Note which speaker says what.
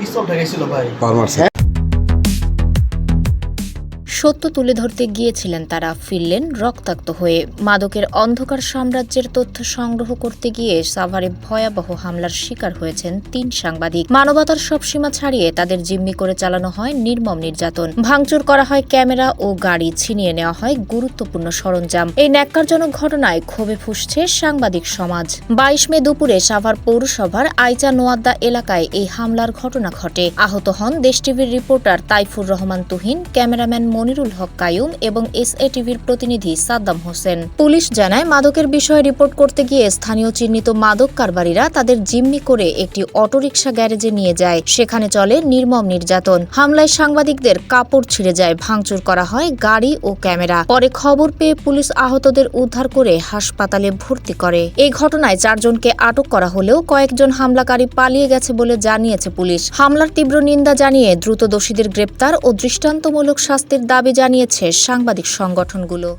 Speaker 1: পিস্তল ঠেকাইছিল ভাই।
Speaker 2: সত্য তুলে ধরতে গিয়েছিলেন তারা, ফিরলেন রক্তাক্ত হয়ে। মাদকের অন্ধকার সাম্রাজ্যের তথ্য সংগ্রহ করতে গিয়ে সাভারে ভয়াবহ হামলার শিকার হয়েছেন ৩ সাংবাদিক। মানবতার সব সীমা ছাড়িয়ে তাদের জিম্মি করে চালানো হয় নির্মম নির্যাতন। ভাঙচুর করা হয় ক্যামেরা ও গাড়ি, ছিনিয়ে নেওয়া হয় গুরুত্বপূর্ণ সরঞ্জাম। এই ন্যাক্কারজনক ঘটনায় ক্ষোভে ফুঁসছে সাংবাদিক সমাজ। ২২ মে দুপুরে সাভার পৌরসভার আইচা নোয়াদ্দা এলাকায় এই হামলার ঘটনা ঘটে। আহত হন দেশ টিভির রিপোর্টার তাইফুর রহমান তুহিন, ক্যামেরাম্যান মনিরুল হক কায়ুম এবং এসএটিভির প্রতিনিধি সাদ্দাম হোসেন। পুলিশ জানায়, মাদকের বিষয়ে রিপোর্ট করতে গিয়ে স্থানীয় চিহ্নিত মাদক কারবারিরা তাদের জিম্মি করে একটি অটোরিকশা গ্যারেজে নিয়ে যায়। সেখানে চলে নির্মম নির্যাতন। হামলায় সাংবাদিকদের কাপড় ছিঁড়ে যায়, ভাঙচুর করা হয় গাড়ি ও ক্যামেরা। পরে খবর পেয়ে পুলিশ আহতদের উদ্ধার করে হাসপাতালে ভর্তি করে। এই ঘটনায় ৪ জনকে আটক করা হলেও কয়েকজন হামলাকারী পালিয়ে গেছে বলে জানিয়েছে পুলিশ। হামলার তীব্র নিন্দা জানিয়ে দ্রুত দোষীদের গ্রেপ্তার ও দৃষ্টান্তমূলক শাস্তির দাবি জানিয়েছে সাংবাদিক সংগঠনগুলো।